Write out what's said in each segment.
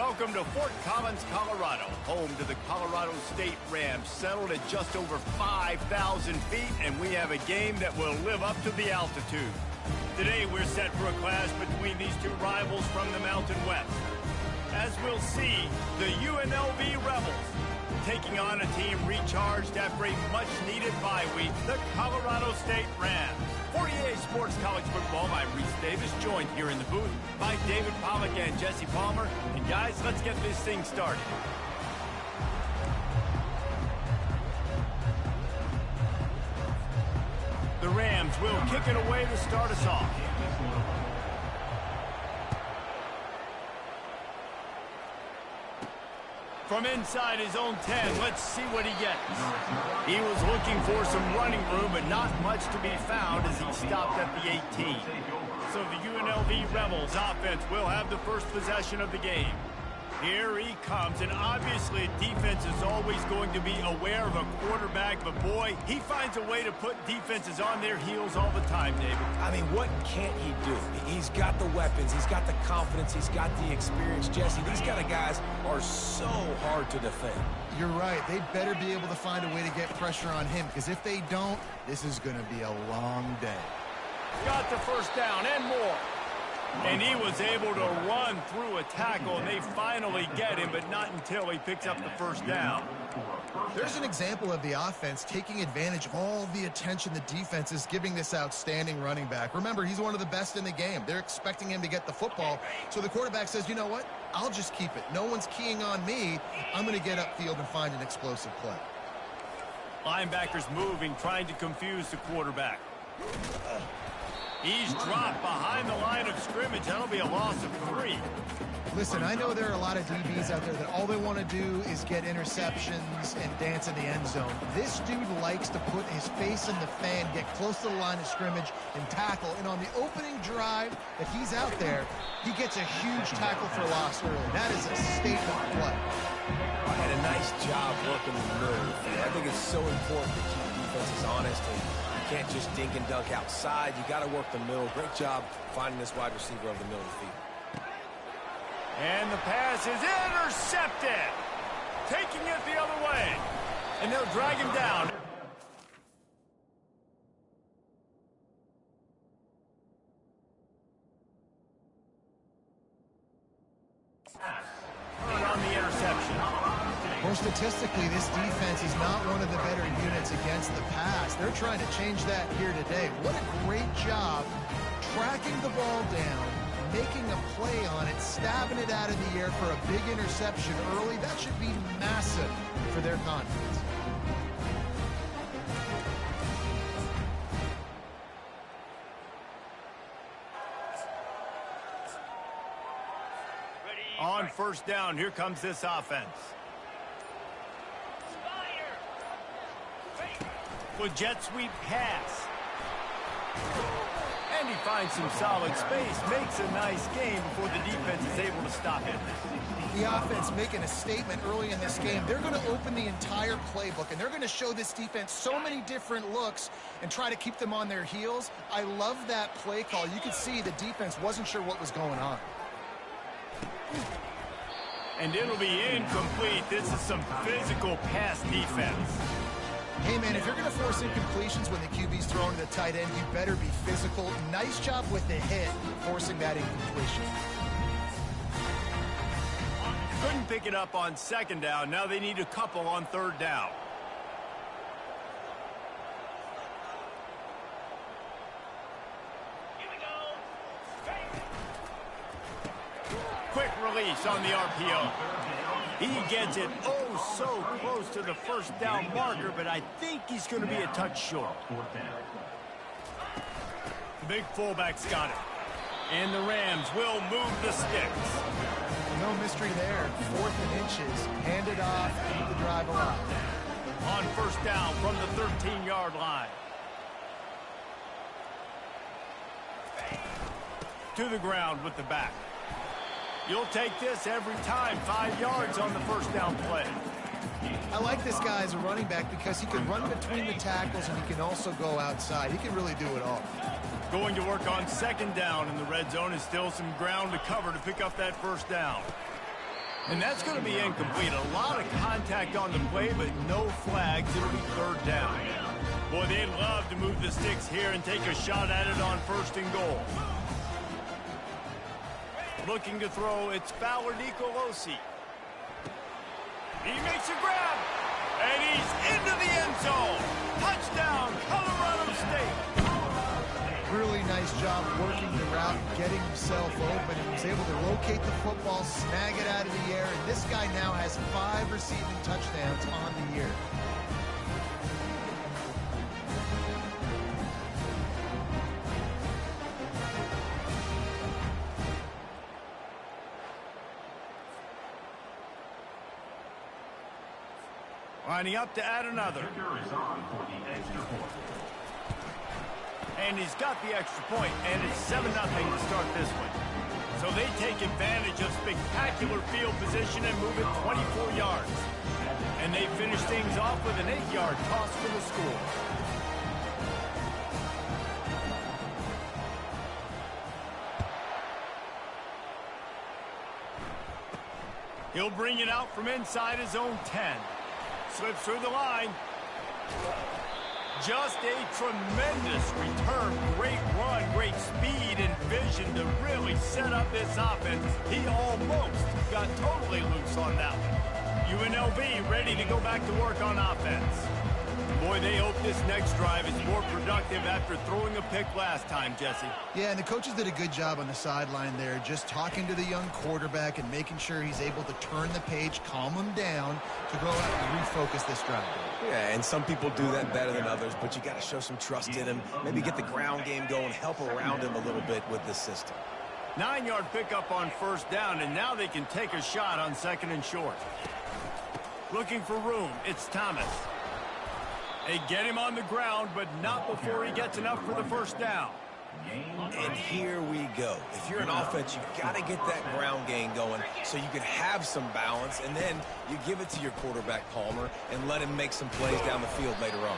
welcome to Fort Collins, Colorado, home to the Colorado State Rams, settled at just over 5,000 feet, and we have a game that will live up to the altitude. Today, we're set for a clash between these two rivals from the Mountain West. As we'll see, the UNLV Rebels taking on a team recharged after a much-needed bye week, the Colorado State Rams. For EA Sports College Football, I'm Reese Davis, joined here in the booth by David Pollack and Jesse Palmer. And guys, let's get this thing started. The Rams will kick it away to start us off. From inside his own 10, let's see what he gets. He was looking for some running room, but not much to be found as he stopped at the 18. So the UNLV Rebels offense will have the first possession of the game. Here he comes, and obviously defense is always going to be aware of a quarterback, but boy, he finds a way to put defenses on their heels all the time, David. I mean, what can't he do? He's got the weapons, he's got the confidence, he's got the experience. Jesse, these kind of guys are so hard to defend. You're right. They better be able to find a way to get pressure on him, because if they don't, this is going to be a long day. Got the first down and more. And he was able to run through a tackle, and they finally get him, but not until he picks up the first down. There's an example of the offense taking advantage of all the attention the defense is giving this outstanding running back. Remember, he's one of the best in the game. They're expecting him to get the football, so the quarterback says, you know what? I'll just keep it. No one's keying on me. I'm going to get upfield and find an explosive play. Linebackers moving, trying to confuse the quarterback. He's dropped behind the line of scrimmage. That'll be a loss of 3. Listen, I know there are a lot of DBs out there that all they want to do is get interceptions and dance in the end zone. This dude likes to put his face in the fan, get close to the line of scrimmage, and tackle. And on the opening drive that he's out there, he gets a huge tackle for loss early. That is a statement play. And a nice job working the middle. I think it's so important to keep defenses honest, and you can't just dink and dunk outside. You got to work the middle. Great job finding this wide receiver over the middle of the field. And the pass is intercepted. Taking it the other way. And they'll drag him down. On the interception. Well, statistically, this defense is not one of the better units against the pass. They're trying to change that here today. What a great job tracking the ball down, making a play on it, stabbing it out of the air for a big interception early. That should be massive for their confidence. On first down, here comes this offense. With jet sweep pass. And he finds some solid space, makes a nice game before the defense is able to stop it. The offense making a statement early in this game. They're going to open the entire playbook, and they're going to show this defense so many different looks and try to keep them on their heels. I love that play call. You could see the defense wasn't sure what was going on. And it'll be incomplete. This is some physical pass defense. Hey, man, if you're going to force incompletions when the QB's throwing to the tight end, you better be physical. Nice job with the hit, forcing that incompletion. Couldn't pick it up on second down. Now they need a couple on third down. Quick release on the RPO. He gets it oh so close to the first down marker, but I think he's going to be a touch short. The big fullback's got it. And the Rams will move the sticks. No mystery there. 4th and inches. Hand it off. Keep the drive alive. On first down from the 13-yard line. To the ground with the back. You'll take this every time. 5 yards on the first down play. I like this guy as a running back because he can run between the tackles and he can also go outside. He can really do it all. Going to work on second down in the red zone. Is still some ground to cover to pick up that first down. And that's going to be incomplete. A lot of contact on the play, but no flags. It'll be third down. Boy, they'd love to move the sticks here and take a shot at it on first and goal. Looking to throw, it's Fowler Nicolosi. He makes a grab, and he's into the end zone. Touchdown, Colorado State. Really nice job working the route, getting himself open, and was able to locate the football, snag it out of the air, and this guy now has 5 receiving touchdowns on the year. Lining up to add another. And he's got the extra point, and it's 7-0 to start this one. So they take advantage of spectacular field position and move it 24 yards. And they finish things off with an 8-yard toss for the score. He'll bring it out from inside his own 10. Slips through the line. Just a tremendous return. Great run, great speed and vision to really set up this offense. He almost got totally loose on that one. UNLV ready to go back to work on offense. Boy, they hope this next drive is more productive after throwing a pick last time, Jesse. Yeah, and the coaches did a good job on the sideline there, just talking to the young quarterback and making sure he's able to turn the page, calm him down to go out and refocus this drive. Yeah, and some people do that better than others, but you got to show some trust in him. Maybe get the ground game going, help around him a little bit with this system. 9-yard pickup on first down, and now they can take a shot on second and short. Looking for room, it's Thomas. They get him on the ground, but not before he gets enough for the first down. And here we go. If you're an offense, you've got to get that ground game going so you can have some balance, and then you give it to your quarterback, Palmer, and let him make some plays down the field later on.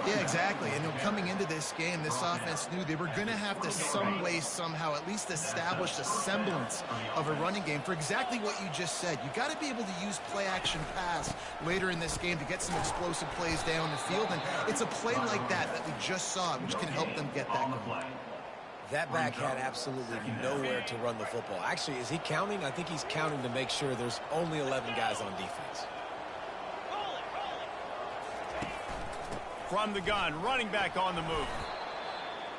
Yeah, exactly. And coming into this game, this offense knew they were going to have to some way, somehow, at least establish a semblance of a running game for exactly what you just said. You got to be able to use play-action pass later in this game to get some explosive plays down the field. And it's a play like that we just saw, which can help them get that going. That back had absolutely nowhere to run the football. Actually, is he counting? I think he's counting to make sure there's only 11 guys on defense. From the gun, running back on the move.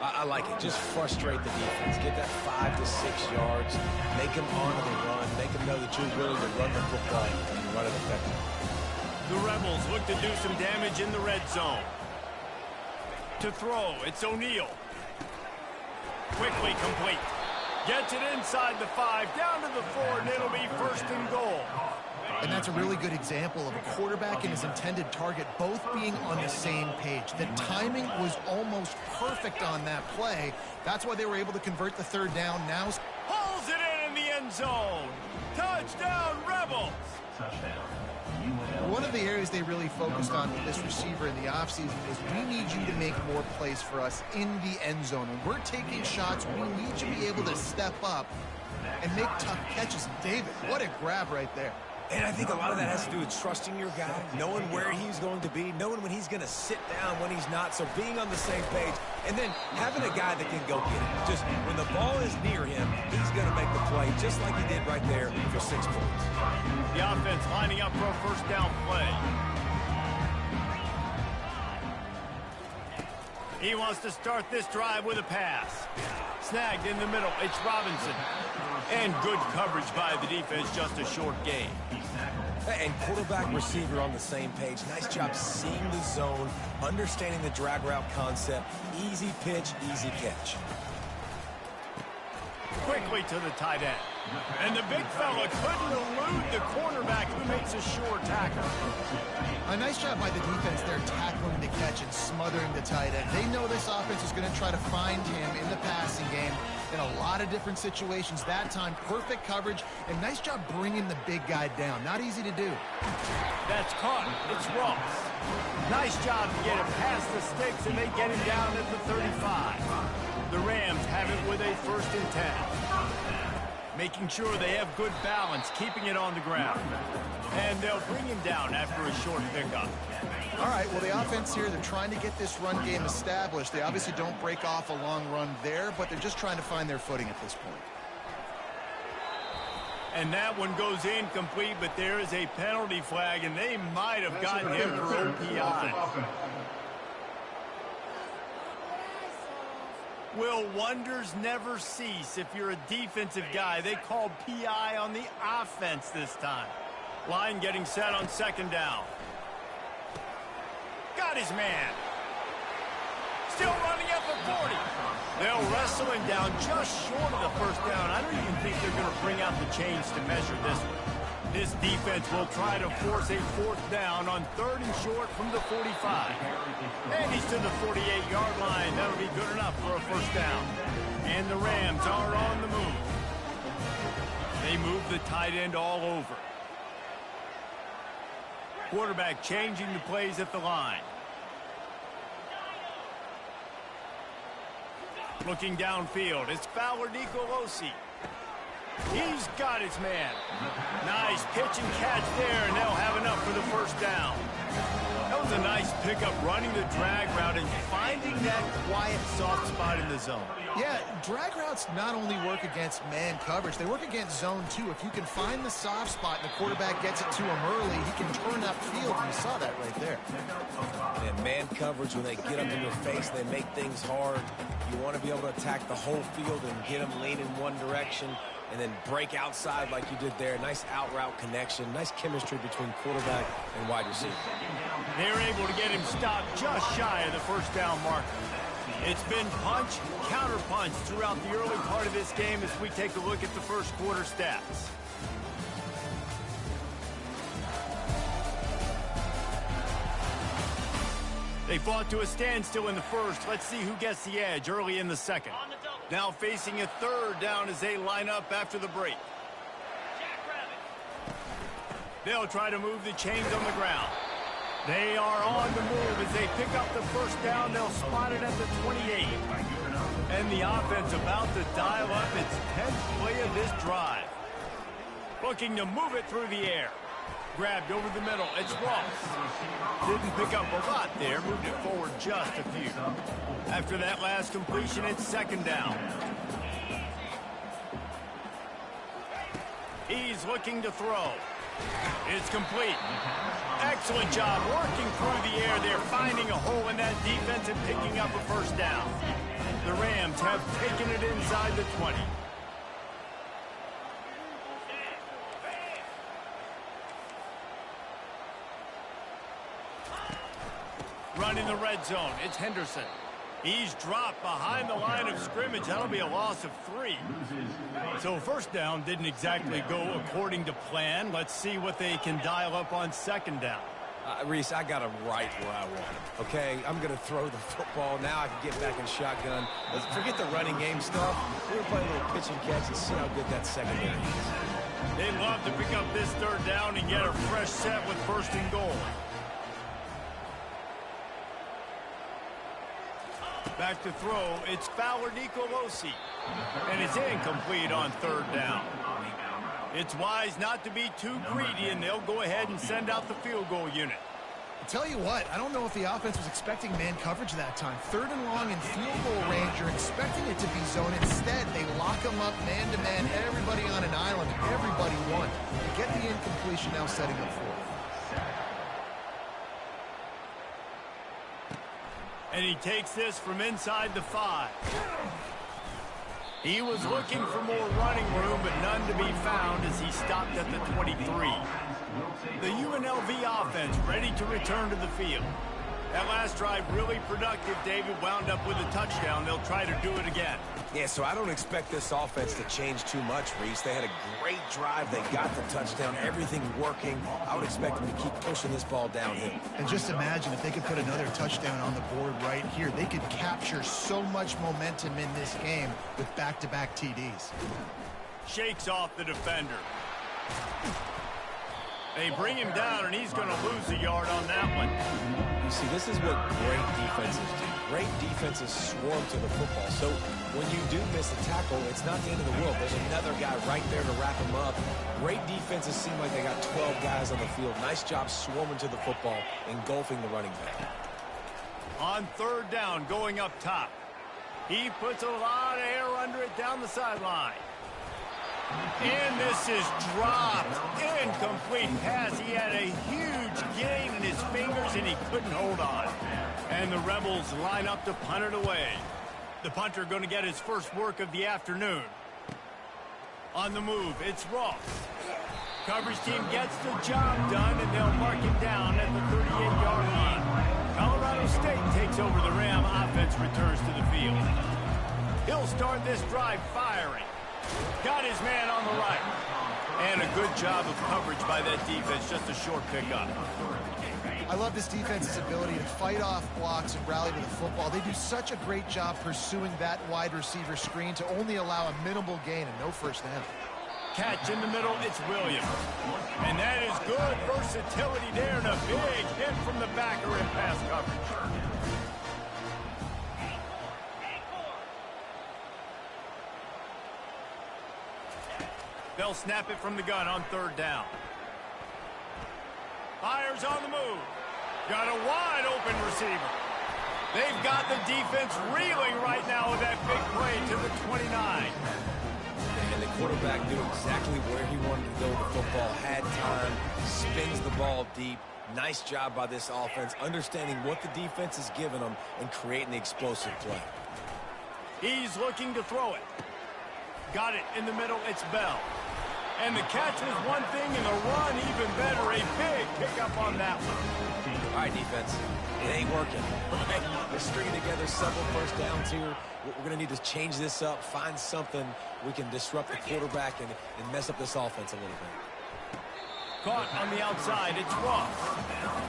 I like it. Just frustrate the defense. Get that 5 to 6 yards. Make them honor the run. Make them know that you're willing to run the football and run it effectively. The Rebels look to do some damage in the red zone. To throw, it's O'Neal. Quickly complete. Gets it inside the 5, down to the 4, and it'll be first and goal. And that's a really good example of a quarterback and his intended target both being on the same page. The timing was almost perfect on that play. That's why they were able to convert the third down. Now pulls it in the end zone. Touchdown, Rebels. One of the areas they really focused on with this receiver in the offseason was we need you to make more plays for us in the end zone. When we're taking shots, we need you to be able to step up and make tough catches. And David, what a grab right there. And I think a lot of that has to do with trusting your guy, knowing where he's going to be, knowing when he's going to sit down, when he's not, so being on the same page, and then having a guy that can go get it. Just when the ball is near him, he's going to make the play, just like he did right there for 6 points. The offense lining up for a first down play. He wants to start this drive with a pass. Snagged in the middle, it's Robinson. And good coverage by the defense, just a short gain. And quarterback receiver on the same page. Nice job seeing the zone, understanding the drag route concept. Easy pitch, easy catch. Quickly to the tight end. And the big fella couldn't elude the cornerback who makes a sure tackle. A nice job by the defense there tackling the catch and smothering the tight end. They know this offense is going to try to find him in the passing game in a lot of different situations. That time, perfect coverage, and nice job bringing the big guy down. Not easy to do. That's caught. It's Ross. Nice job to get it past the sticks, and they get him down at the 35. The Rams have it with a 1st and 10. making sure they have good balance, keeping it on the ground. And they'll bring him down after a short pickup. All right, well, the offense here, they're trying to get this run game established. They obviously don't break off a long run there, but they're just trying to find their footing at this point. And that one goes incomplete, but there is a penalty flag, and they might have gotten him for OPI. Will wonders never cease? If you're a defensive guy, they called PI on the offense this time. Line getting set on second down. Got his man. Still running at the 40. They'll wrestle him down just short of the first down. I don't even think they're going to bring out the chains to measure this one. This defense will try to force a fourth down on third and short from the 45. And he's to the 48-yard line. That'll be good enough for a first down. And the Rams are on the move. They move the tight end all over. Quarterback changing the plays at the line. Looking downfield, it's Fowler Nicolosi. He's got his man. Nice pitch and catch there, and they'll have enough for the first down. That was a nice pickup, running the drag route and finding that quiet, soft spot in the zone. Yeah, drag routes not only work against man coverage, they work against zone too. If you can find the soft spot and the quarterback gets it to him early, he can turn upfield, and you saw that right there. And man coverage, when they get up in your face, they make things hard. You want to be able to attack the whole field and get them leaning one direction and then break outside like you did there. Nice out route connection, nice chemistry between quarterback and wide receiver. They're able to get him stopped just shy of the first down marker. It's been punch, counter punch throughout the early part of this game as we take a look at the first quarter stats. They fought to a standstill in the first. Let's see who gets the edge early in the second. Now facing a third down as they line up after the break. They'll try to move the chains on the ground. They are on the move as they pick up the first down. They'll spot it at the 28. And the offense about to dial up its 10th play of this drive. Looking to move it through the air. Grabbed over the middle. It's Ross. Didn't pick up a lot there. Moved it forward just a few. After that last completion, it's second down. He's looking to throw. It's complete. Excellent job working through the air. They're finding a hole in that defense and picking up a first down. The Rams have taken it inside the 20. Running the red zone, it's Henderson. He's dropped behind the line of scrimmage. That'll be a loss of 3. So first down didn't exactly go according to plan. Let's see what they can dial up on second down. Reese, I got him right where I want him. Okay, I'm going to throw the football. Now I can get back in shotgun. Let's forget the running game stuff. We're going to play a little pitch and catch and see how good that secondary is. They'd love to pick up this third down and get a fresh set with first and goal. Back to throw, it's Fowler Nicolosi. And it's incomplete on third down. It's wise not to be too greedy, and they'll go ahead and send out the field goal unit. I'll tell you what, I don't know if the offense was expecting man coverage that time. Third and long in field goal range, you're expecting it to be zone. Instead, they lock them up man-to-man, everybody on an island, everybody won. They get the incompletion, now setting up for it. And he takes this from inside the 5. He was looking for more running room, but none to be found as he stopped at the 23. The UNLV offense ready to return to the field. That last drive really productive. David wound up with a touchdown. They'll try to do it again. Yeah, so I don't expect this offense to change too much, Reese. They had a great drive. They got the touchdown. Everything working. I would expect them to keep pushing this ball downhill. And just imagine if they could put another touchdown on the board right here. They could capture so much momentum in this game with back-to-back TDs. Shakes off the defender. They bring him down, and he's going to lose a yard on that one. You see, this is what great defenses do. Great defenses swarm to the football. So when you do miss a tackle, it's not the end of the world. There's another guy right there to wrap him up. Great defenses seem like they got 12 guys on the field. Nice job swarming to the football, engulfing the running back. On third down, going up top. He puts a lot of air under it down the sideline. And this is dropped. Incomplete pass. He had a huge gain in his fingers, and he couldn't hold on. And the Rebels line up to punt it away. The punter going to get his first work of the afternoon. On the move, it's Ross. Coverage team gets the job done, and they'll mark him down at the 38-yard line. Colorado State takes over the Ram. Offense returns to the field. He'll start this drive firing. Got his man on the right. And a good job of coverage by that defense. Just a short pickup. I love this defense's ability to fight off blocks and rally to the football. They do such a great job pursuing that wide receiver screen to only allow a minimal gain and no first down. Catch in the middle, it's Williams. And that is good versatility there, and a big hit from the backer in pass coverage. They'll snap it from the gun on third down. Fires on the move. Got a wide open receiver. They've got the defense reeling right now with that big play to the 29. And the quarterback knew exactly where he wanted to go with the football, had time, spins the ball deep. Nice job by this offense, understanding what the defense is giving them and creating the explosive play. He's looking to throw it. Got it in the middle, it's Bell. And the catch was one thing, and the run even better. A big pickup on that one. All right, defense. It ain't working. We're stringing together several first downs here. We're going to need to change this up, find something we can disrupt the quarterback and mess up this offense a little bit. Caught on the outside, it's Ross.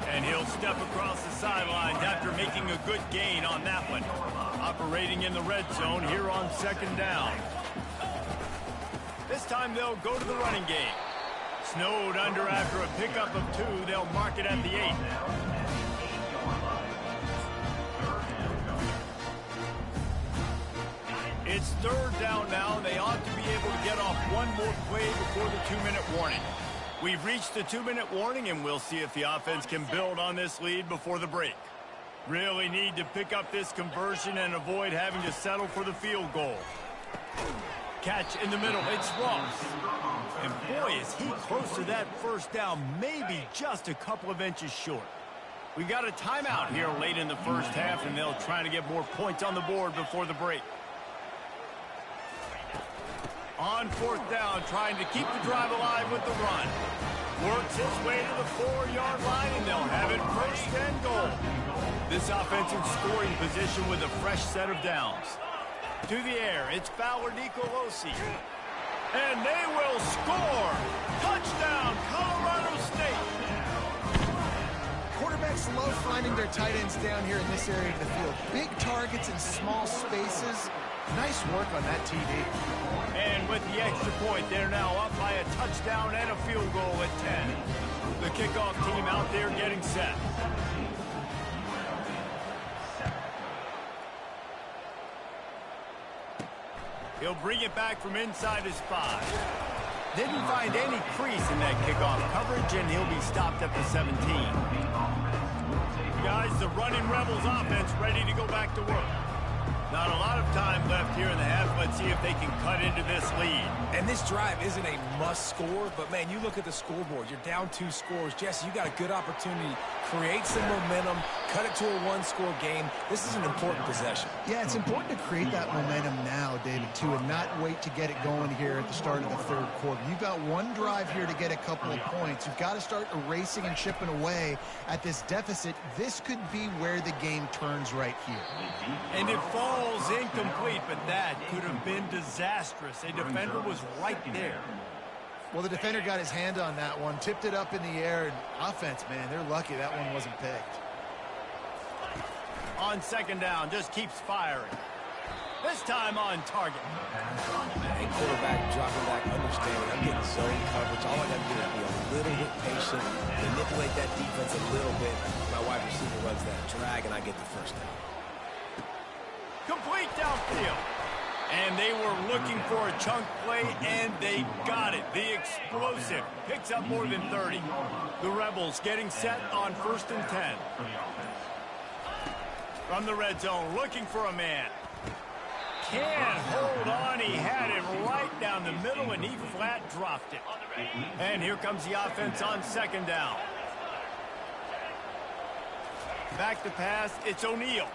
And he'll step across the sidelines after making a good gain on that one. Operating in the red zone here on second down. This time they'll go to the running game. Snowed under after a pickup of 2. They'll mark it at the 8. It's third down now. They ought to be able to get off one more play before the 2-minute warning. We've reached the 2-minute warning, and we'll see if the offense can build on this lead before the break. Really need to pick up this conversion and avoid having to settle for the field goal. Catch in the middle, it's Ross. And boy, is he close to that first down, maybe just a couple of inches short. We got a timeout here late in the first half, and they'll try to get more points on the board before the break. On fourth down, trying to keep the drive alive with the run. Works his way to the 4-yard line, and they'll have it first and goal. This offense in scoring position with a fresh set of downs. To the air, it's Fowler Nicolosi. And they will score! Touchdown, Colorado State! Quarterbacks love finding their tight ends down here in this area of the field. Big targets in small spaces. Nice work on that TD. And with the extra point, they're now up by a touchdown and a field goal at 10. The kickoff team out there getting set. He'll bring it back from inside his 5. Didn't find any crease in that kickoff coverage, and he'll be stopped at the 17. Guys, the running Rebels offense ready to go back to work. Not a lot of time left here in the half. Let's see if they can cut into this lead. And this drive isn't a must score, but man, you look at the scoreboard. You're down 2 scores. Jesse, you got a good opportunity. Create some momentum. Cut it to a 1-score game. This is an important possession. Yeah, it's important to create that momentum now, David, too, and not wait to get it going here at the start of the third quarter. You've got one drive here to get a couple of points. You've got to start erasing and chipping away at this deficit. This could be where the game turns right here. And it falls incomplete, but that could have been disastrous. A defender was right there. Well, the defender got his hand on that one, tipped it up in the air, and offense, man, they're lucky that one wasn't picked. On second down, just keeps firing. This time on target. And quarterback dropping back, understanding I'm getting zone coverage. All I got to do is be a little bit patient, manipulate that defense a little bit. My wide receiver runs that drag, and I get the first down. Complete downfield. And they were looking for a chunk play, and they got it. The explosive picks up more than 30. The Rebels getting set on 1st and 10. From the red zone, looking for a man. Can't hold on. He had it right down the middle, and he flat dropped it. And here comes the offense on 2nd down. Back to pass. It's O'Neal.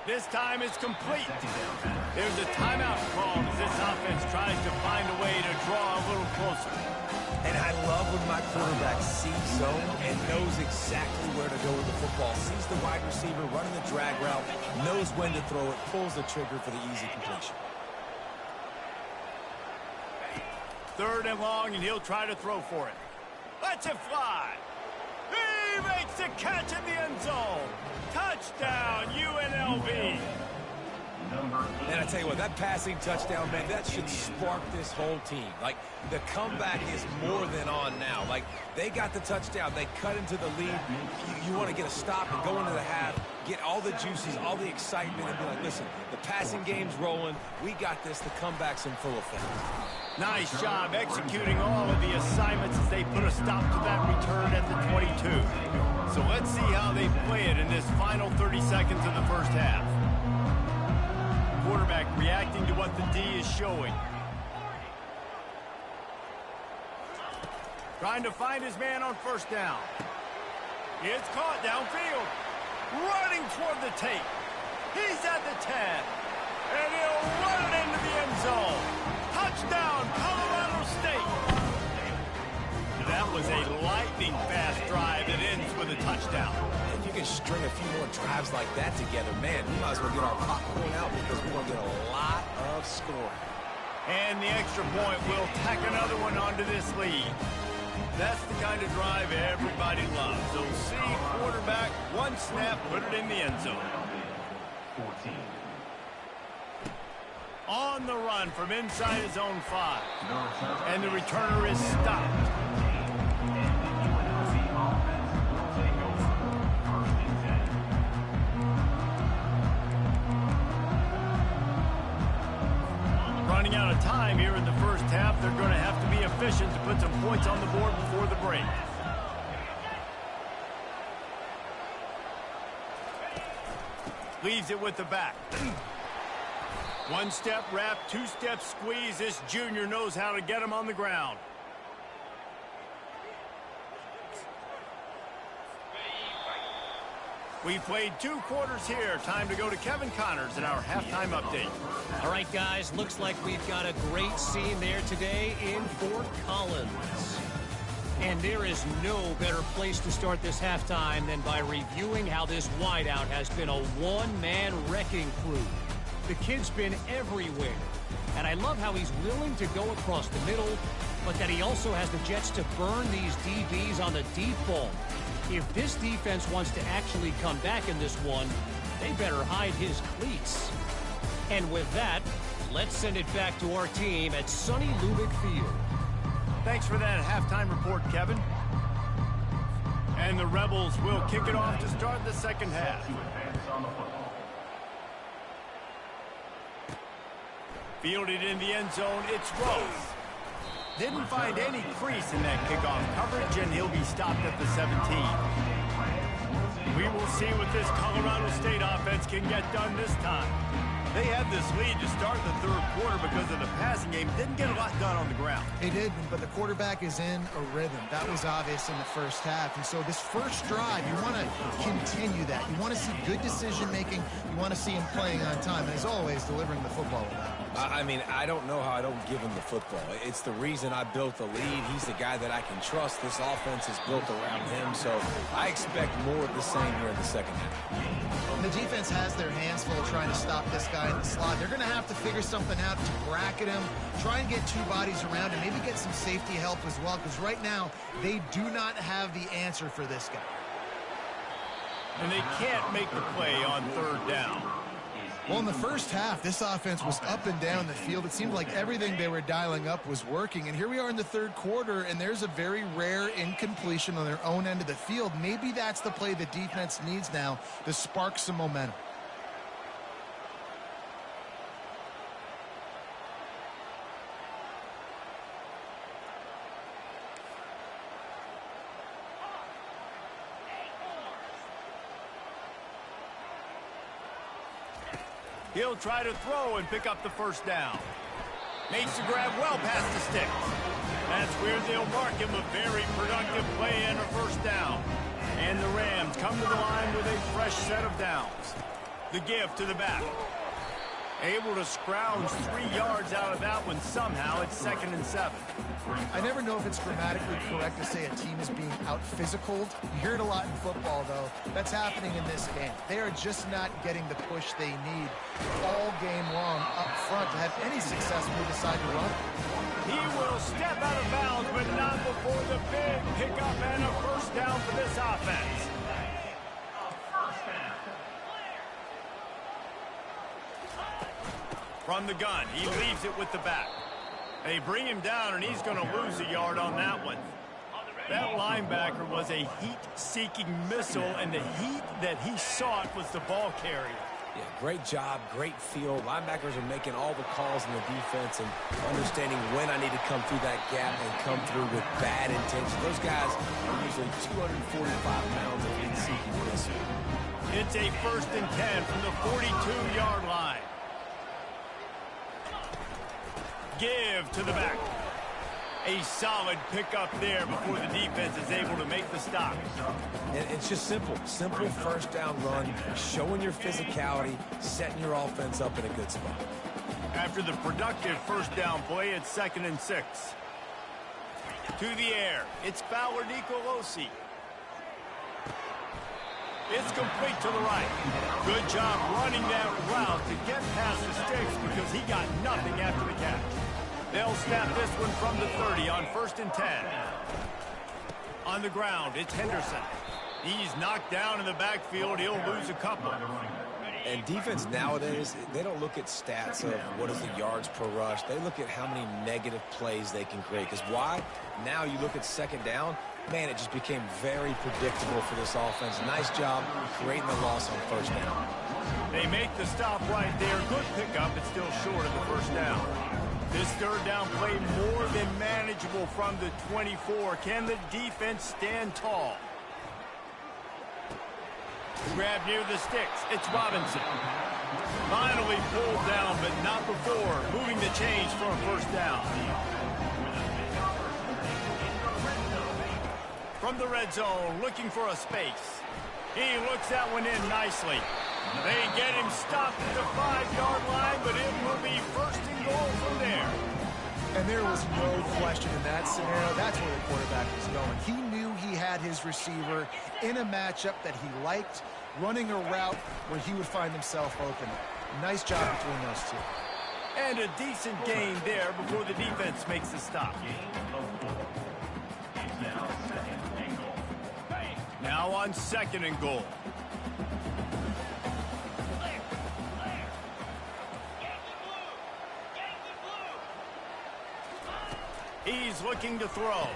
This time it's complete. There's a timeout called as this offense tries to find a way to draw a little closer. And I love when my quarterback sees zone and knows exactly where to go with the football. Sees the wide receiver running the drag route, knows when to throw it, pulls the trigger for the easy completion. 3rd and long, and he'll try to throw for it. Lets it fly. He makes the catch in the end zone. Touchdown, UNLV. And I tell you what, that passing touchdown, man, that should spark this whole team. Like, the comeback is more than on now. Like, they got the touchdown. They cut into the lead. You want to get a stop and go into the half, get all the juices, all the excitement, and be like, listen, the passing game's rolling. We got this. The comeback's in full effect. Nice job executing all of the assignments as they put a stop to that return at the 22. So let's see how they play it in this final 30 seconds of the first half. Quarterback reacting to what the D is showing. Trying to find his man on 1st down. It's caught downfield. Running toward the tape. He's at the 10. And he'll run it into the end zone. Touchdown, Colorado State. That was a lightning-fast drive that ends with a touchdown. If you can string a few more drives like that together, man, we might as well get our popcorn out because we're going to get a lot of scoring. And the extra point will tack another one onto this lead. That's the kind of drive everybody loves. So see quarterback, one snap, put it in the end zone. On the run from inside his own 5. And the returner is stopped. Running out of time here in the first half. They're going to have to be efficient to put some points on the board before the break. Leaves it with the back. One step wrap, 2-step squeeze. This junior knows how to get him on the ground. We played 2 quarters here. Time to go to Kevin Connors in our halftime update. All right, guys, looks like we've got a great scene there today in Fort Collins. And there is no better place to start this halftime than by reviewing how this wideout has been a one-man wrecking crew. The kid's been everywhere, and I love how he's willing to go across the middle, but that he also has the jets to burn these DBs on the deep ball. If this defense wants to actually come back in this one, they better hide his cleats. And with that, let's send it back to our team at sunny Lubick Field. Thanks for that halftime report, Kevin. And the Rebels will kick it off to start the second half. Fielded in the end zone, it's Rose. Didn't find any crease in that kickoff coverage, and he'll be stopped at the 17. We will see what this Colorado State offense can get done this time. They had this lead to start the 3rd quarter because of the passing game. Didn't get a lot done on the ground. They did, but the quarterback is in a rhythm. That was obvious in the first half. And so this first drive, you want to continue that. You want to see good decision-making. You want to see him playing on time. And as always, delivering the football with that. I mean, I don't know how I don't give him the football. It's the reason I built the lead. He's the guy that I can trust. This offense is built around him, so I expect more of the same here in the second half. The defense has their hands full trying to stop this guy in the slot. They're going to have to figure something out to bracket him, try and get 2 bodies around him, maybe get some safety help as well, because right now they do not have the answer for this guy. And they can't make the play on 3rd down. Well, in the first half, this offense was up and down the field. It seemed like everything they were dialing up was working. And here we are in the third quarter, and there's a very rare incompletion on their own end of the field. Maybe that's the play the defense needs now to spark some momentum. He'll try to throw and pick up the first down. Makes the grab well past the sticks. That's where they'll mark him a very productive play and a first down. And the Rams come to the line with a fresh set of downs. The give to the back. Able to scrounge 3 yards out of that one somehow. It's 2nd and 7. I never know if it's grammatically correct to say a team is being out-physicaled. You hear it a lot in football, though. That's happening in this game. They are just not getting the push they need all game long up front to have any success when they decide to run. He will step out of bounds, but not before the big pickup and a first down for this offense. From the gun, he leaves it with the back. They bring him down, and he's going to lose a yard on that one. That linebacker was a heat-seeking missile, and the heat that he sought was the ball carrier. Yeah, great job, great feel. Linebackers are making all the calls in the defense and understanding when I need to come through that gap and come through with bad intention. Those guys are usually 245 pounds of heat-seeking missile. It's a 1st and 10 from the 42-yard line. Give to the back. A solid pickup there before the defense is able to make the stop. And it's just simple. Simple first down run, showing your physicality, setting your offense up in a good spot. After the productive first down play, it's 2nd and 6. To the air, it's Fowler Nicolosi. It's complete to the right. Good job running that route to get past the sticks because he got nothing after the catch. They'll snap this one from the 30 on 1st and 10. On the ground, it's Henderson. He's knocked down in the backfield. He'll lose a couple. And defense nowadays, they don't look at stats of what is the yards per rush. They look at how many negative plays they can create. Because why? Now you look at 2nd down, man, it just became very predictable for this offense. Nice job creating the loss on 1st down. They make the stop right there. Good pickup. It's still short of the first down. This 3rd down play more than manageable from the 24. Can the defense stand tall? Grab near the sticks. It's Robinson. Finally pulled down, but not before. Moving the chains for a first down. From the red zone, looking for a space. He looks that one in nicely. They get him stopped at the 5-yard line, but it will be 1st and goal from there. And there was no question in that scenario. That's where the quarterback was going. He knew he had his receiver in a matchup that he liked, running a route where he would find himself open. Nice job between those two. And a decent gain there before the defense makes the stop. Now on 2nd and goal. He's looking to throw.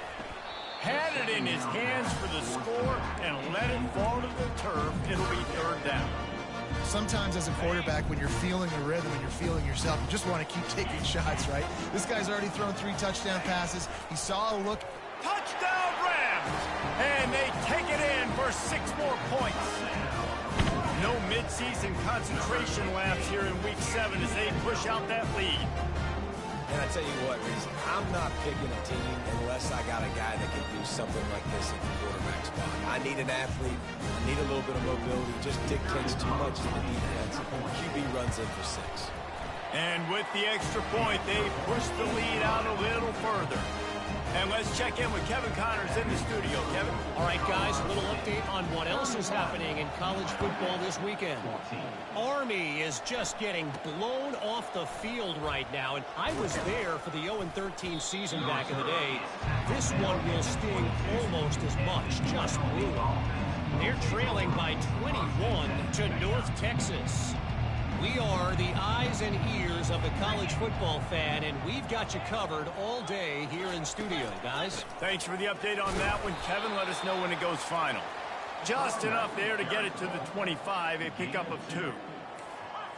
Had it in his hands for the score and let it fall to the turf. It'll be 3rd down. Sometimes as a quarterback, when you're feeling the rhythm and you're feeling yourself, you just want to keep taking shots, right? This guy's already thrown 3 touchdown passes. He saw a look. Touchdown Rams! And they take it in for 6 more points. No midseason concentration laps here in Week 7 as they push out that lead. And I tell you what, Reese, I'm not picking a team unless I got a guy that can do something like this at the quarterback spot. I need an athlete. I need a little bit of mobility. Just dictates too much to the defense. QB runs in for 6. And with the extra point, they push the lead out a little further. And let's check in with Kevin Connors in the studio. Kevin? All right, guys, a little update on what else is happening in college football this weekend. Army is just getting blown off the field right now, and I was there for the 0-13 season back in the day. This one will sting almost as much, just brutal. They're trailing by 21 to North Texas. We are the eyes and ears of the college football fan, and we've got you covered all day here in studio, guys. Thanks for the update on that one, Kevin. Let us know when it goes final. Just enough there to get it to the 25, a pickup of 2.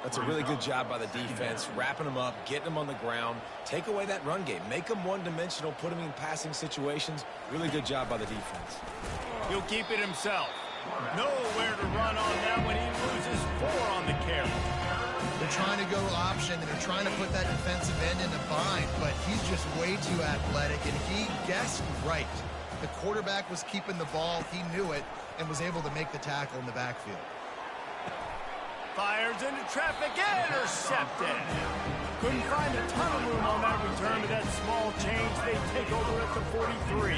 That's a really good job by the defense, wrapping them up, getting them on the ground, take away that run game, make them one-dimensional, put them in passing situations. Really good job by the defense. He'll keep it himself. Nowhere to run on that when he loses 4 on the carry. They're trying to go option, and they're trying to put that defensive end in a bind, but he's just way too athletic, and he guessed right. The quarterback was keeping the ball. He knew it and was able to make the tackle in the backfield. Fires into traffic, intercepted. Couldn't find a ton of room on that return to that small change. They take over at the 43.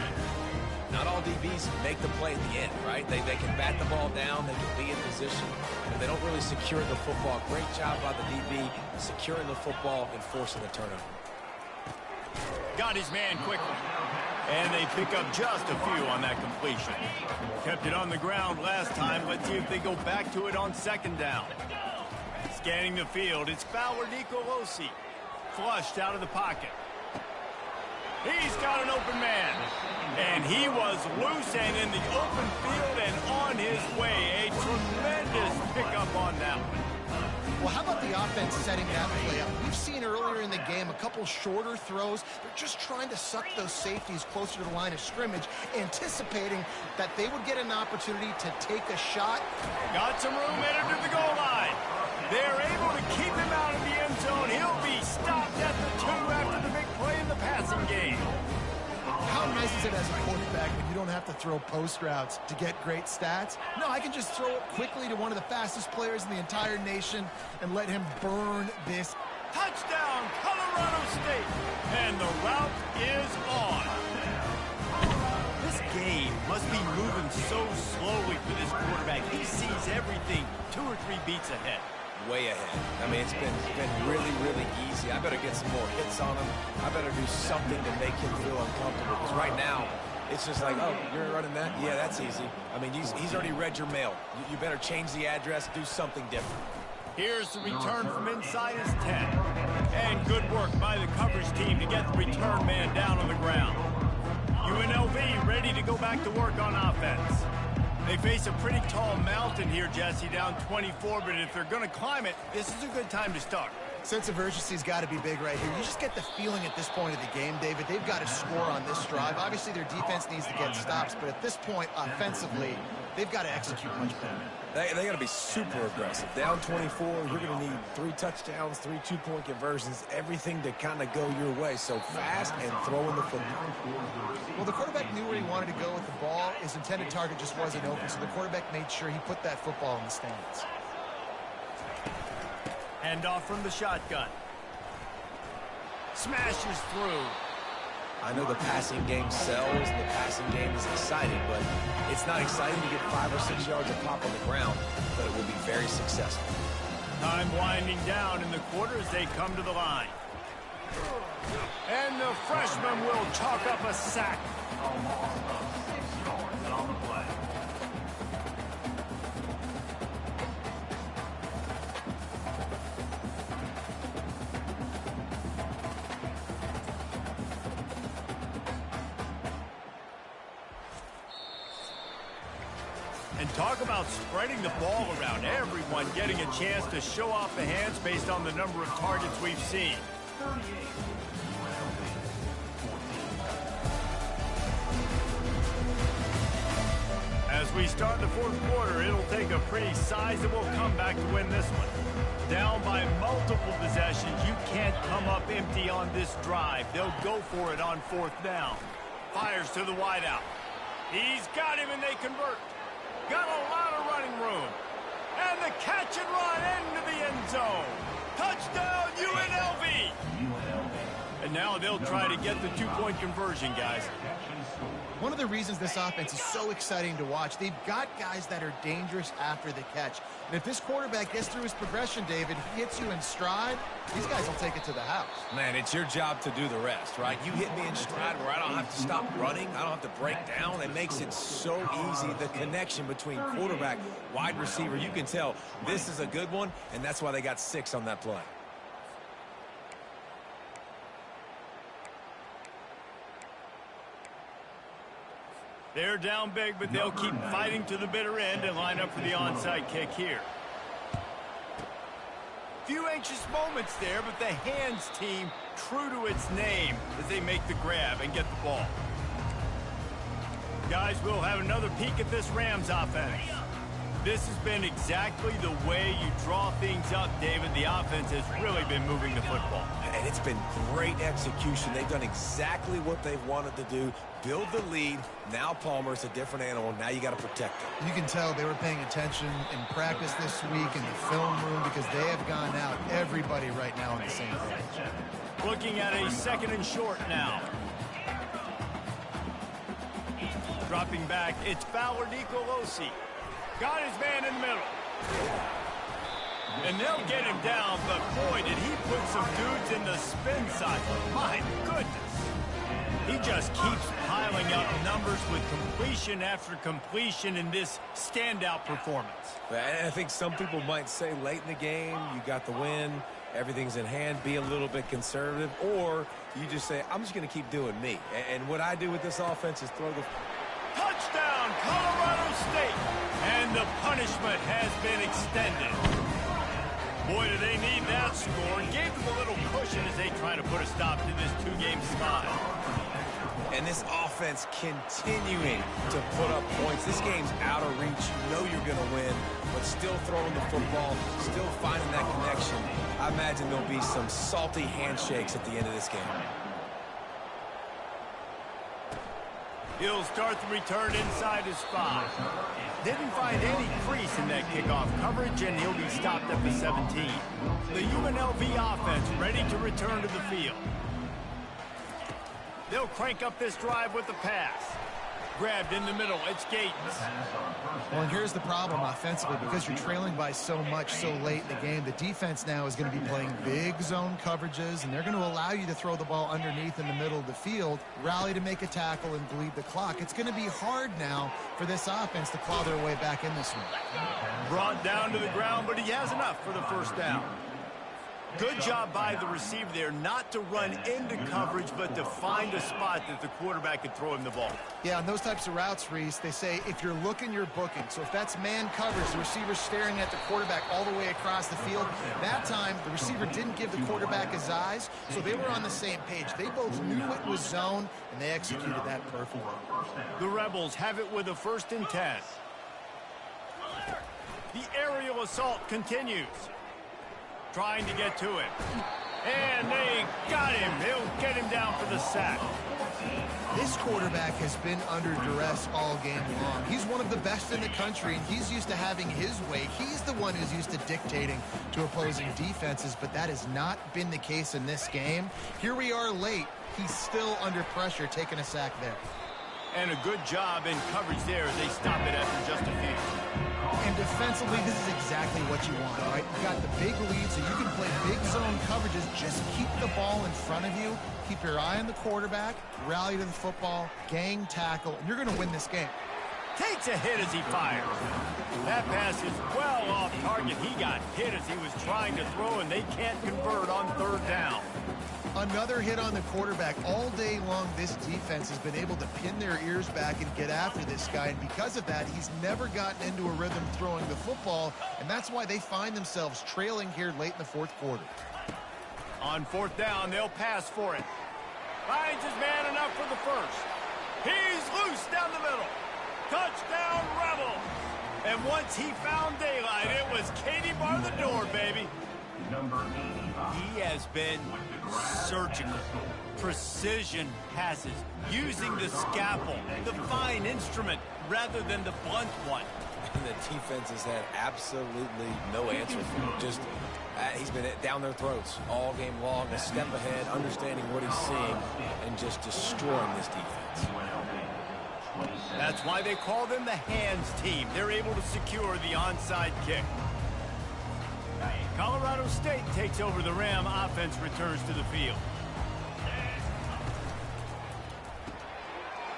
Not all DBs make the play at the end, right? They can bat the ball down, they can be in position, and they don't really secure the football. Great job by the DB securing the football and forcing the turnover. Got his man quickly. And they pick up just a few on that completion. Kept it on the ground last time. Let's see if they go back to it on 2nd down. Scanning the field, it's Fowler Nicolosi. Flushed out of the pocket. He's got an open man. And he was loose and in the open field and on his way. A tremendous pickup on that one. Well, how about the offense setting that play up? We've seen earlier in the game a couple shorter throws. They're just trying to suck those safeties closer to the line of scrimmage, anticipating that they would get an opportunity to take a shot. Got some room headed to the goal line. They're able to keep him out of the end zone. He'll be stopped at the 2 after the big play in the passing game. How nice is it as a quarterback when you don't have to throw post routes to get great stats? No, I can just throw it quickly to one of the fastest players in the entire nation and let him burn this. Touchdown, Colorado State. And the route is on. This game must be moving so slowly for this quarterback. He sees everything 2 or 3 beats ahead. Way ahead. I mean, it's been really, really easy. I better get some more hits on him. I better do something to make him feel uncomfortable. Because right now, it's just like, oh, you're running that? Yeah, that's easy. I mean, he's already read your mail. You better change the address, do something different. Here's the return from inside his 10. And good work by the coverage team to get the return man down on the ground. UNLV ready to go back to work on offense. They face a pretty tall mountain here, Jesse, down 24, but if they're going to climb it, this is a good time to start. Sense of urgency's got to be big right here. You just get the feeling at this point of the game, David, they've got to score on this drive. Obviously, their defense needs to get stops, but at this point, offensively, they've got to execute much better. They got to be super aggressive. Down 24, you're going to need 3 touchdowns, 3 two-point conversions, everything to kind of go your way. So fast and throwing the football. Well, the quarterback knew where he wanted to go with the ball. His intended target just wasn't open, so the quarterback made sure he put that football in the stands. Handoff from the shotgun. Smashes through. I know the passing game sells and the passing game is exciting, but it's not exciting to get 5 or 6 yards of pop on the ground, but it will be very successful. Time winding down in the quarter as they come to the line. And the freshman will chalk up a sack. And talk about spreading the ball around. Everyone getting a chance to show off the hands based on the number of targets we've seen. As we start the 4th quarter, it'll take a pretty sizable comeback to win this one. Down by multiple possessions, you can't come up empty on this drive. They'll go for it on 4th down. Fires to the wideout. He's got him and they convert. Got a lot of running room. And the catch and run into the end zone. Touchdown, UNLV. And now they'll try to get the two-point conversion, guys. One of the reasons this offense is so exciting to watch, they've got guys that are dangerous after the catch. And if this quarterback gets through his progression, David, he hits you in stride, these guys will take it to the house. Man, it's your job to do the rest, right? You hit me in stride where I don't have to stop running. I don't have to break down. It makes it so easy. The connection between quarterback, wide receiver, you can tell this is a good one, and that's why they got 6 on that play. They're down big, but they'll keep fighting to the bitter end and line up for the onside kick here. Few anxious moments there, but the hands team true to its name as they make the grab and get the ball. Guys, we'll have another peek at this Rams offense. This has been exactly the way you draw things up, David. The offense has really been moving the football. And it's been great execution. They've done exactly what they've wanted to do. Build the lead. Now Palmer's a different animal. Now you got to protect him. You can tell they were paying attention in practice this week in the film room because they have gone out, everybody right now on the same page. Looking at a 2nd and short now. Dropping back, it's Fowler Nicolosi. Got his man in the middle. And they'll get him down, but boy, did he put some dudes in the spin cycle. My goodness. He just keeps piling up numbers with completion after completion in this standout performance. And I think some people might say late in the game, you got the win, everything's in hand, be a little bit conservative, or you just say, I'm just going to keep doing me. And what I do with this offense is throw the... Touchdown, Colorado State. And the punishment has been extended. Boy, do they need that score. Gave them a little cushion as they try to put a stop to this 2-game slide. And this offense continuing to put up points. This game's out of reach. You know you're going to win, but still throwing the football, still finding that connection. I imagine there'll be some salty handshakes at the end of this game. He'll start the return inside his 5. Didn't find any crease in that kickoff coverage, and he'll be stopped at the 17. The UNLV offense ready to return to the field. They'll crank up this drive with the pass. Grabbed in the middle, it's Gates. Well, and here's the problem offensively. Because you're trailing by so much so late in the game, the defense now is going to be playing big zone coverages, and they're going to allow you to throw the ball underneath in the middle of the field, rally to make a tackle, and bleed the clock. It's going to be hard now for this offense to claw their way back in this one. Brought down to the ground, but he has enough for the first down. Good job by the receiver there not to run into coverage, but to find a spot that the quarterback could throw him the ball. Yeah, on those types of routes, Reese, they say if you're looking, you're booking. So if that's man coverage, the receiver's staring at the quarterback all the way across the field. That time, the receiver didn't give the quarterback his eyes, so they were on the same page. They both knew it was zone, and they executed that perfectly. The Rebels have it with a 1st and 10. The aerial assault continues. Trying to get to him. And they got him. They'll get him down for the sack. This quarterback has been under duress all game long. He's one of the best in the country, and he's used to having his way. He's the one who's used to dictating to opposing defenses, but that has not been the case in this game. Here we are late. He's still under pressure, taking a sack there. And a good job in coverage there as they stop it after just a few. And defensively, this is exactly what you want, all right? You got the big lead, so you can play big zone coverages. Just keep the ball in front of you. Keep your eye on the quarterback. Rally to the football. Gang tackle. And you're going to win this game. Takes a hit as he fires. That pass is well off target. He got hit as he was trying to throw, and they can't convert on 3rd down. Another hit on the quarterback. All day long, this defense has been able to pin their ears back and get after this guy, and because of that, he's never gotten into a rhythm throwing the football, and that's why they find themselves trailing here late in the 4th quarter. On 4th down, they'll pass for it. Finds his man enough for the 1st. He's loose down the middle. Touchdown, Rebels. And once he found daylight, it was Katie bar the door, baby. He has been surgical. Precision passes, using the scalpel, the fine instrument, rather than the blunt one. And the defense has had absolutely no answer for him. Just He's been down their throats all game long, a step ahead, understanding what he's seeing, and just destroying this defense. That's why they call them the hands team. They're able to secure the onside kick. Colorado State takes over the Ram. Offense returns to the field.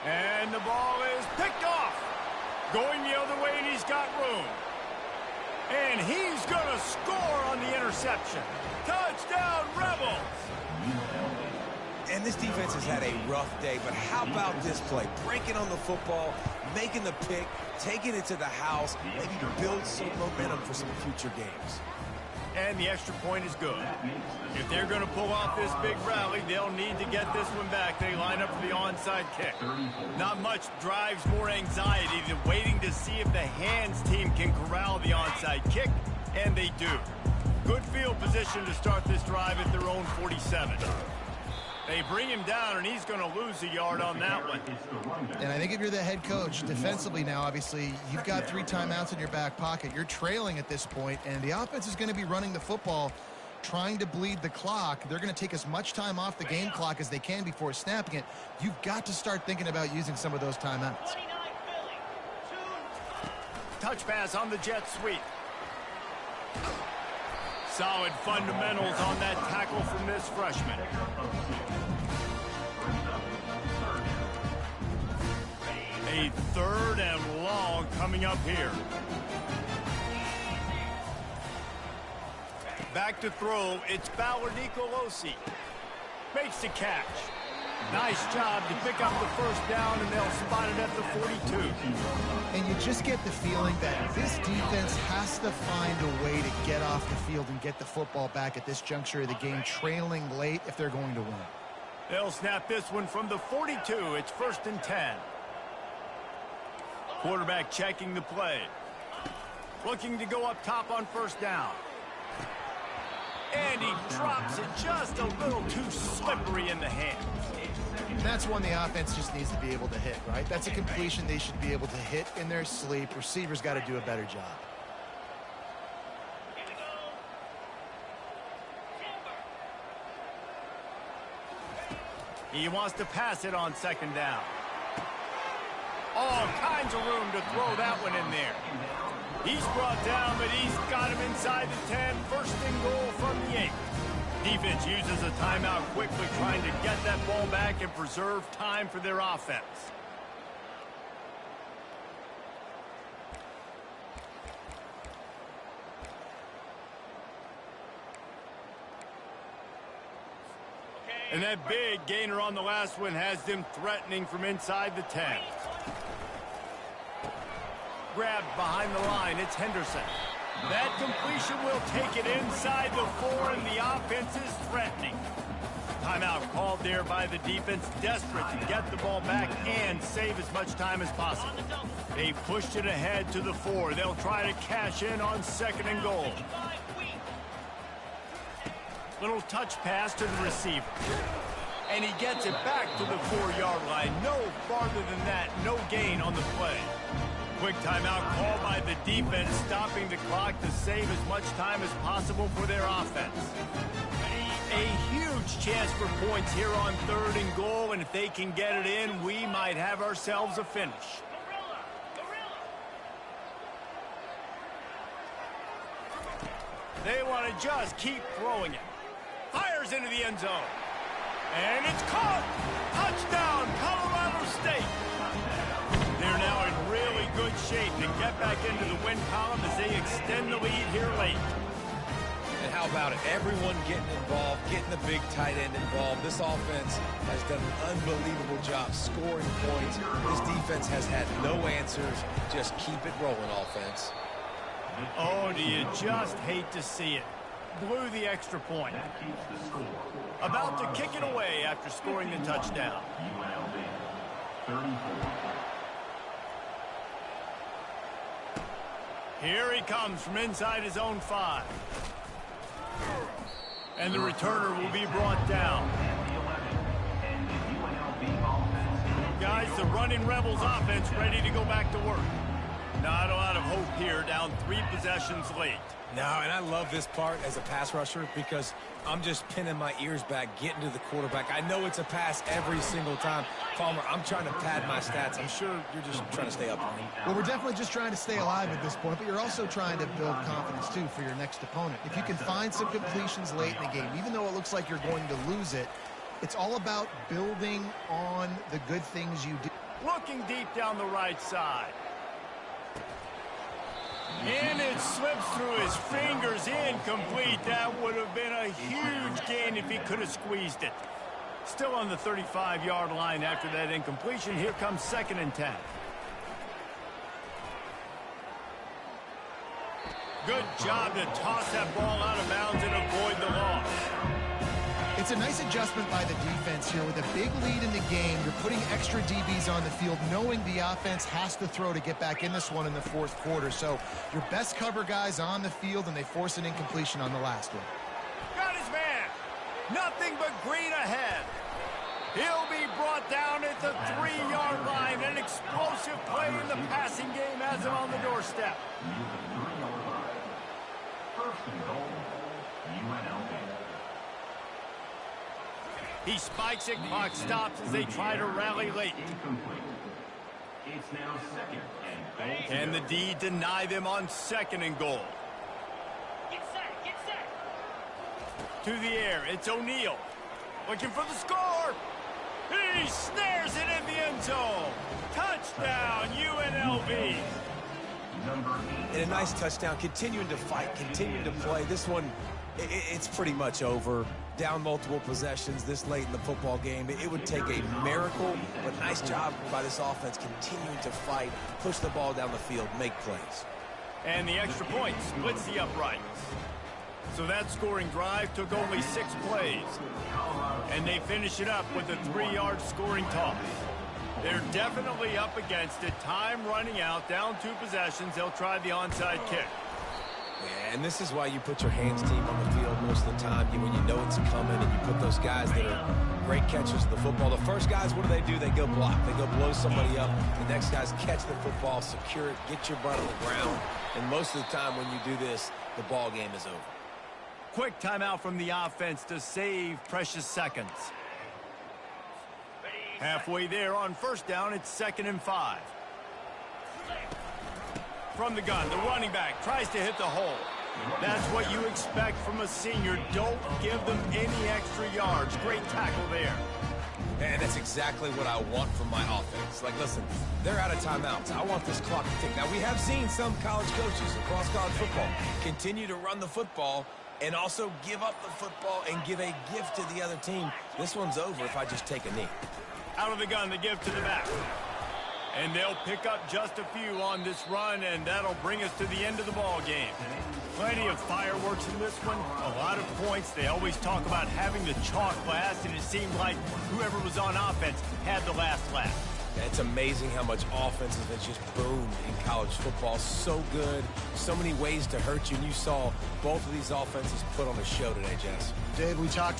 And the ball is picked off. Going the other way, and he's got room. And he's going to score on the interception. Touchdown, Rebels! And this defense has had a rough day, but how about this play? Breaking on the football, making the pick, taking it to the house, maybe build some momentum for some future games. And the extra point is good. If they're going to pull off this big rally, they'll need to get this one back. They line up for the onside kick. Not much drives more anxiety than waiting to see if the hands team can corral the onside kick, and they do. Good field position to start this drive at their own 47. They bring him down, and he's going to lose a yard on that one. And I think if you're the head coach, defensively now, obviously, you've got 3 timeouts in your back pocket. You're trailing at this point, and the offense is going to be running the football, trying to bleed the clock. They're going to take as much time off the game clock as they can before snapping it. You've got to start thinking about using some of those timeouts. Touch pass on the jet sweep. Solid fundamentals on that tackle from this freshman. A 3rd and long coming up here. Back to throw, it's Ballard Nicolosi. Makes the catch. Nice job to pick up the first down, and they'll spot it at the 42. And you just get the feeling that this defense has to find a way to get off the field and get the football back at this juncture of the game, trailing late if they're going to win. They'll snap this one from the 42. It's 1st and 10. Quarterback checking the play. Looking to go up top on 1st down. And he drops it just a little too slippery in the hand. That's one the offense just needs to be able to hit, right? That's a completion they should be able to hit in their sleep. Receivers got to do a better job. He wants to pass it on 2nd down. All kinds of room to throw that one in there. He's brought down, but he's got him inside the 10. 1st and goal from the 8. Defense uses a timeout quickly, trying to get that ball back and preserve time for their offense. And that big gainer on the last one has them threatening from inside the 10. Grabbed behind the line, it's Henderson. That completion will take it inside the 4, and the offense is threatening. Timeout called there by the defense, desperate to get the ball back and save as much time as possible. They pushed it ahead to the 4. They'll try to cash in on 2nd and goal. Little touch pass to the receiver. And he gets it back to the 4-yard line. No farther than that, no gain on the play. Quick timeout called by the defense, stopping the clock to save as much time as possible for their offense. A huge chance for points here on 3rd and goal, and if they can get it in, we might have ourselves a finish. They want to just keep throwing it. Fires into the end zone. And it's caught! Touchdown, Colorado State! They're now in really good shape to get back into the win column as they extend the lead here late. And how about it? Everyone getting involved, getting the big tight end involved. This offense has done an unbelievable job scoring points. This defense has had no answers. Just keep it rolling, offense. Oh, do you just hate to see it? Blew the extra point. About to kick it away after scoring the touchdown. Here he comes from inside his own 5. And the returner will be brought down. Guys, the running Rebels offense ready to go back to work. Not a lot of hope here, down 3 possessions late. No, and I love this part as a pass rusher because I'm just pinning my ears back, getting to the quarterback. I know it's a pass every single time. Palmer, I'm trying to pad my stats. I'm sure you're just trying to stay up on me. Well, we're definitely just trying to stay alive at this point, but you're also trying to build confidence, too, for your next opponent. If you can find some completions late in the game, even though it looks like you're going to lose it, it's all about building on the good things you do. Looking deep down the right side. And it slips through his fingers, incomplete. That would have been a huge gain if he could have squeezed it. Still on the 35-yard line after that incompletion. Here comes 2nd and 10. Good job to toss that ball out of bounds and avoid the loss. It's a nice adjustment by the defense here. With a big lead in the game, you're putting extra DBs on the field, knowing the offense has to throw to get back in this one in the 4th quarter. So your best cover guys on the field, and they force an incompletion on the last one. Got his man. Nothing but green ahead. He'll be brought down at the 3-yard line. An explosive play in the passing game has him on the doorstep. He spikes it, clock stops as they try to rally late. It's now 2nd and goal. And the D deny them on 2nd and goal. Get set. To the air, it's O'Neal. Looking for the score. He snares it in the end zone. Touchdown, UNLV. And a nice touchdown, continuing to fight, continuing to play. This one, it's pretty much over. Down multiple possessions this late in the football game. It would take a miracle, but nice job by this offense continuing to fight, push the ball down the field, make plays. And the extra point splits the uprights. So that scoring drive took only 6 plays. And they finish it up with a 3-yard scoring toss. They're definitely up against it. Time running out, down 2 possessions. They'll try the onside kick. Yeah, and this is why you put your hands deep on the field most of the time. When you know it's coming and you put those guys that are great catchers of the football. The first guys, what do? They go block. They go blow somebody up. The next guys catch the football, secure it, get your butt on the ground. And most of the time when you do this, the ball game is over. Quick timeout from the offense to save precious seconds. Halfway there on 1st down, it's 2nd and 5. From the gun, the running back tries to hit the hole. That's what you expect from a senior. Don't give them any extra yards. Great tackle there. And that's exactly what I want from my offense. Like, listen, they're out of timeouts. I want this clock to tick. Now, we have seen some college coaches across college football continue to run the football and also give up the football and give a gift to the other team. This one's over if I just take a knee. Out of the gun, the give to the back. And they'll pick up just a few on this run, and that'll bring us to the end of the ball game. Plenty of fireworks in this one, a lot of points. They always talk about having the chalk last, and it seemed like whoever was on offense had the last laugh. It's amazing how much offense has just boomed in college football. So good, so many ways to hurt you, and you saw both of these offenses put on a show today, Jess. Dave, we talked